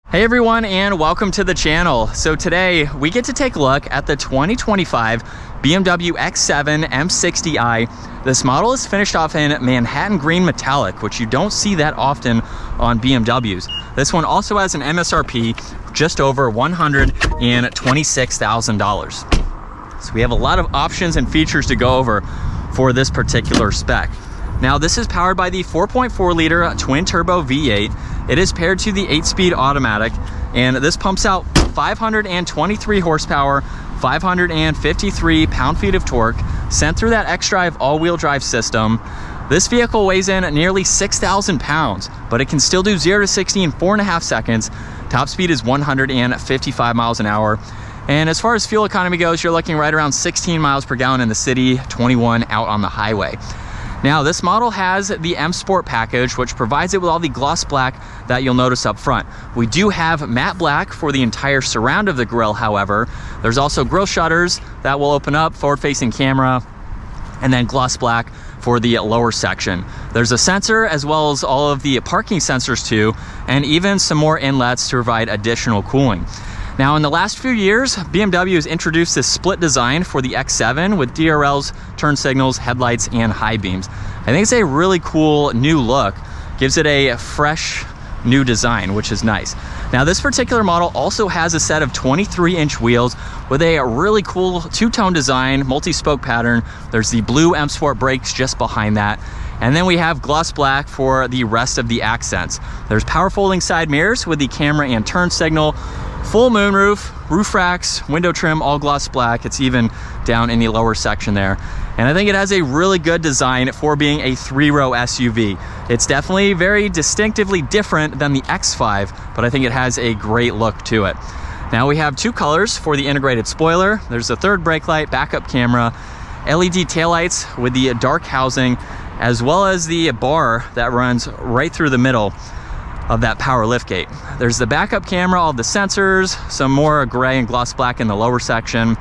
Hey everyone, and welcome to the channel. So today we get to take a look at the 2025 BMW X7 M60i. This model is finished off in Manhattan Green Metallic, which you don't see that often on BMWs. This one also has an MSRP just over $126,000. So we have a lot of options and features to go over for this particular spec. Now this is powered by the 4.4 liter twin turbo V8. It is paired to the 8-speed automatic, and this pumps out 523 horsepower, 553 pound-feet of torque, sent through that X-Drive all-wheel drive system. This vehicle weighs in nearly 6,000 pounds, but it can still do 0 to 60 in 4.5 seconds. Top speed is 155 miles an hour. And as far as fuel economy goes, you're looking right around 16 miles per gallon in the city, 21 out on the highway. Now this model has the M Sport package, which provides it with all the gloss black that you'll notice up front. We do have matte black for the entire surround of the grille, however. There's also grille shutters that will open up, forward-facing camera, and then gloss black for the lower section. There's a sensor as well as all of the parking sensors too, and even some more inlets to provide additional cooling. Now, in the last few years, BMW has introduced this split design for the X7 with DRLs, turn signals, headlights, and high beams. I think it's a really cool new look. Gives it a fresh new design, which is nice. Now, this particular model also has a set of 23-inch wheels with a really cool two-tone design, multi-spoke pattern. There's the blue M Sport brakes just behind that. And then we have gloss black for the rest of the accents. There's power folding side mirrors with the camera and turn signal, full moonroof, roof racks, window trim, all gloss black. It's even down in the lower section there. And I think it has a really good design for being a 3-row SUV. It's definitely very distinctively different than the X5, but I think it has a great look to it. Now we have two colors for the integrated spoiler. There's a third brake light, backup camera, LED taillights with the dark housing, as well as the bar that runs right through the middle of that power liftgate. There's the backup camera, all the sensors, some more gray and gloss black in the lower section.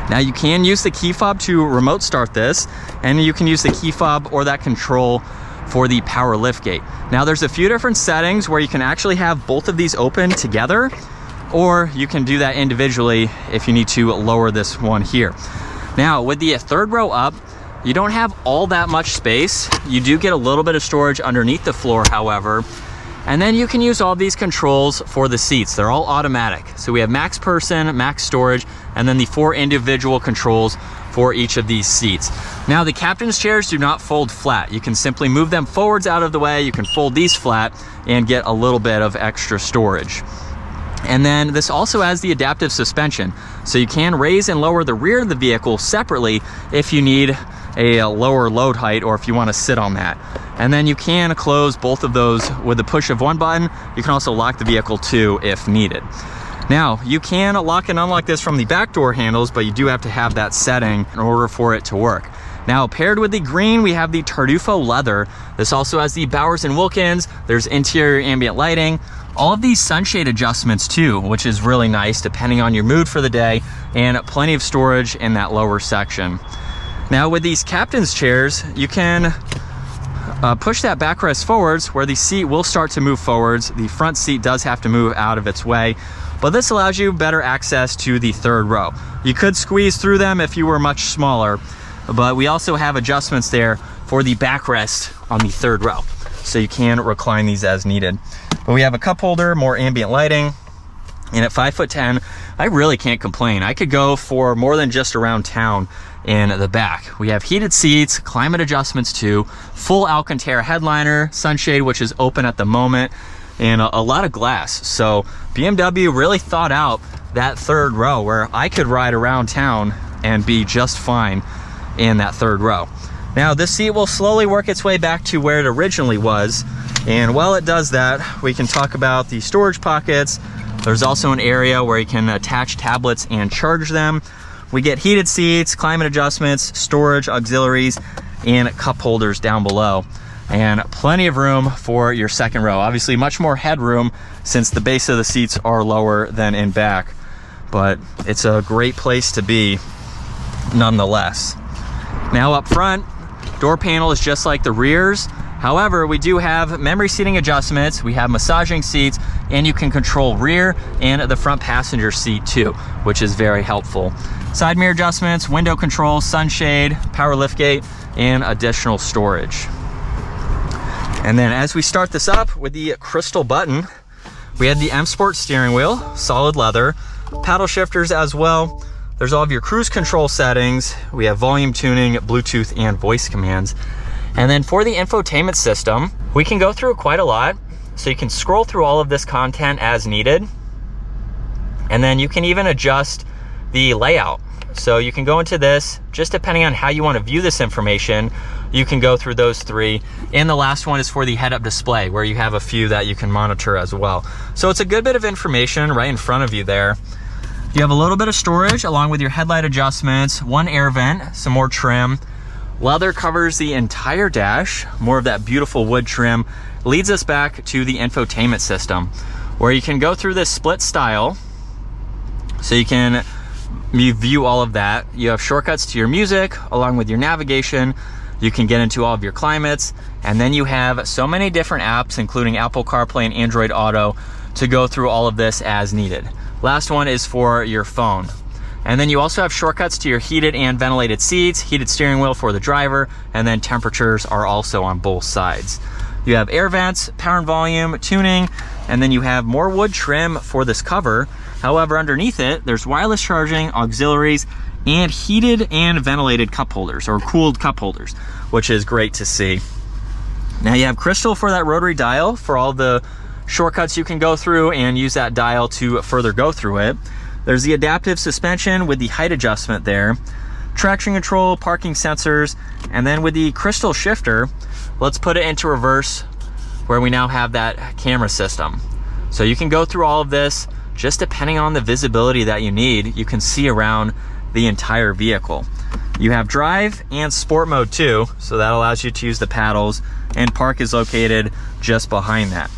Now you can use the key fob to remote start this, and you can use the key fob or that control for the power liftgate. Now there's a few different settings where you can actually have both of these open together, or you can do that individually if you need to lower this one here. Now with the third row up, you don't have all that much space. You do get a little bit of storage underneath the floor, however. And then you can use all these controls for the seats. They're all automatic. So we have max person, max storage, and then the 4 individual controls for each of these seats. Now the captain's chairs do not fold flat. You can simply move them forwards out of the way. You can fold these flat and get a little bit of extra storage. And then this also has the adaptive suspension. So you can raise and lower the rear of the vehicle separately if you need a lower load height or if you want to sit on that. And then you can close both of those with the push of one button. You can also lock the vehicle too if needed. Now you can lock and unlock this from the back door handles, but you do have to have that setting in order for it to work. Now paired with the green, we have the Tartufo leather. This also has the Bowers & Wilkins. There's interior ambient lighting. All of these sunshade adjustments too, which is really nice depending on your mood for the day, and plenty of storage in that lower section. Now with these captain's chairs, you can push that backrest forwards where the seat will start to move forwards. The front seat does have to move out of its way, but this allows you better access to the third row. You could squeeze through them if you were much smaller, but we also have adjustments there for the backrest on the third row, so you can recline these as needed. But we have a cup holder, more ambient lighting, and at 5'10", I really can't complain. I could go for more than just around town in the back. We have heated seats, climate adjustments too, full Alcantara headliner, sunshade which is open at the moment, and a lot of glass. So BMW really thought out that third row where I could ride around town and be just fine in that third row. Now this seat will slowly work its way back to where it originally was, and while it does that, we can talk about the storage pockets. There's also an area where you can attach tablets and charge them. We get heated seats, climate adjustments, storage, auxiliaries, and cup holders down below. And plenty of room for your second row. Obviously much more headroom since the base of the seats are lower than in back. But it's a great place to be nonetheless. Now up front, door panel is just like the rears. However, we do have memory seating adjustments, we have massaging seats, and you can control rear and the front passenger seat too, which is very helpful. Side mirror adjustments, window controls, sunshade, power liftgate, and additional storage. And then as we start this up with the crystal button, we had the M Sport steering wheel, solid leather, paddle shifters as well. There's all of your cruise control settings. We have volume tuning, Bluetooth, and voice commands. And then for the infotainment system, we can go through quite a lot. So you can scroll through all of this content as needed. And then you can even adjust the layout. So you can go into this, just depending on how you want to view this information, you can go through those three. And the last one is for the head-up display, where you have a few that you can monitor as well. So it's a good bit of information right in front of you there. You have a little bit of storage along with your headlight adjustments, one air vent, some more trim. Leather covers the entire dash, more of that beautiful wood trim. Leads us back to the infotainment system, where you can go through this split style. So you view all of that. You have shortcuts to your music along with your navigation. You can get into all of your climates. And then you have so many different apps, including Apple CarPlay and Android Auto, to go through all of this as needed. Last one is for your phone. And then you also have shortcuts to your heated and ventilated seats, heated steering wheel for the driver, and then temperatures are also on both sides. You have air vents, power and volume, tuning, and then you have more wood trim for this cover. However, underneath it, there's wireless charging, auxiliaries, and heated and ventilated cup holders, or cooled cup holders, which is great to see. Now you have crystal for that rotary dial for all the shortcuts you can go through and use that dial to further go through it. There's the adaptive suspension with the height adjustment there, traction control, parking sensors, and then with the crystal shifter, let's put it into reverse where we now have that camera system. So you can go through all of this, just depending on the visibility that you need, you can see around the entire vehicle. You have drive and sport mode too, so that allows you to use the paddles, and park is located just behind that.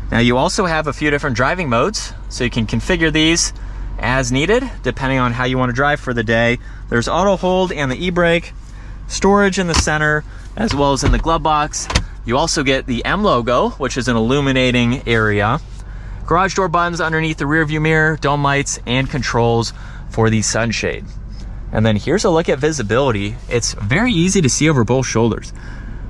Now you also have a few different driving modes, so you can configure these as needed, depending on how you want to drive for the day. There's auto hold and the e-brake, storage in the center, as well as in the glove box. You also get the M logo, which is an illuminating area. Garage door buttons underneath the rear view mirror, dome lights, and controls for the sunshade. And then here's a look at visibility. It's very easy to see over both shoulders.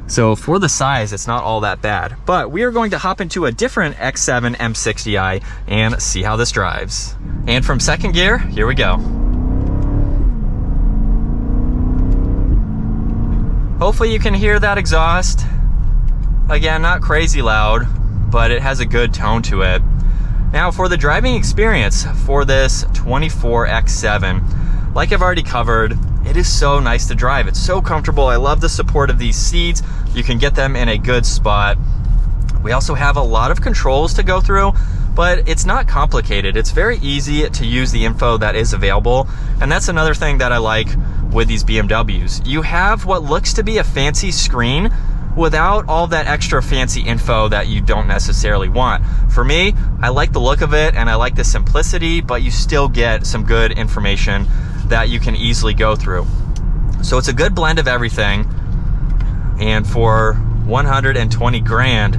So for the size, it's not all that bad. But we are going to hop into a different X7 M60i and see how this drives. And from second gear, here we go. Hopefully you can hear that exhaust. Again, not crazy loud, but it has a good tone to it. Now for the driving experience for this 24 X7, like I've already covered, it is so nice to drive. It's so comfortable. I love the support of these seats. You can get them in a good spot. We also have a lot of controls to go through, but it's not complicated. It's very easy to use the info that is available. And that's another thing that I like with these BMWs. You have what looks to be a fancy screen without all that extra fancy info that you don't necessarily want. For me, I like the look of it and I like the simplicity, but you still get some good information that you can easily go through. So it's a good blend of everything. And for 120 grand,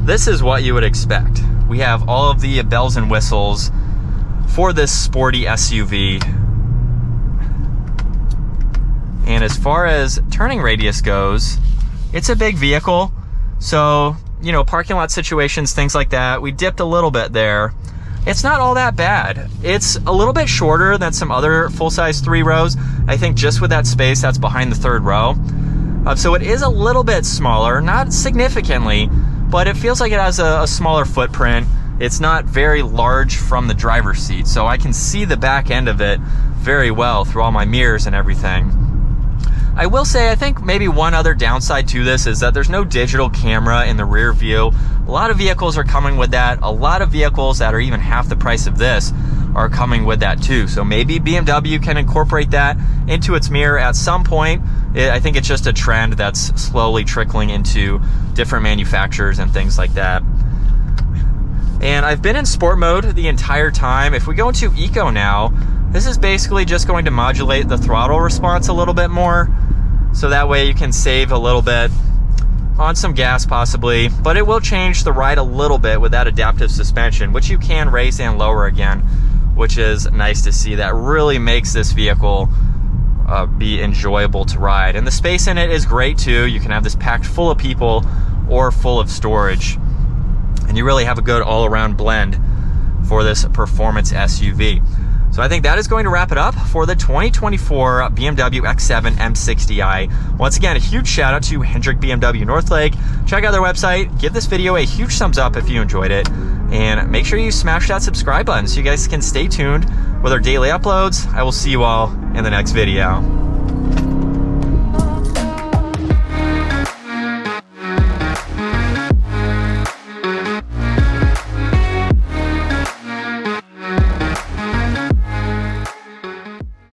this is what you would expect. We have all of the bells and whistles for this sporty SUV. And as far as turning radius goes, it's a big vehicle. So, you know, parking lot situations, things like that, we dipped a little bit there. It's not all that bad. It's a little bit shorter than some other full-size 3 rows. I think just with that space that's behind the 3rd row. So it is a little bit smaller, not significantly, but it feels like it has a smaller footprint. It's not very large from the driver's seat, so I can see the back end of it very well through all my mirrors and everything. I will say, I think maybe one other downside to this is that there's no digital camera in the rear view. A lot of vehicles are coming with that. A lot of vehicles that are even half the price of this are coming with that too. So maybe BMW can incorporate that into its mirror at some point. I think it's just a trend that's slowly trickling into different manufacturers and things like that. And I've been in sport mode the entire time. If we go into eco now, this is basically just going to modulate the throttle response a little bit more. So that way you can save a little bit on some gas possibly, but it will change the ride a little bit with that adaptive suspension, which you can raise and lower again, which is nice to see. That really makes this vehicle be enjoyable to ride. And the space in it is great too. You can have this packed full of people or full of storage, and you really have a good all-around blend for this performance SUV. So I think that is going to wrap it up for the 2024 BMW X7 M60i. Once again, a huge shout out to Hendrick BMW Northlake. Check out their website. Give this video a huge thumbs up if you enjoyed it. And make sure you smash that subscribe button so you guys can stay tuned with our daily uploads. I will see you all in the next video.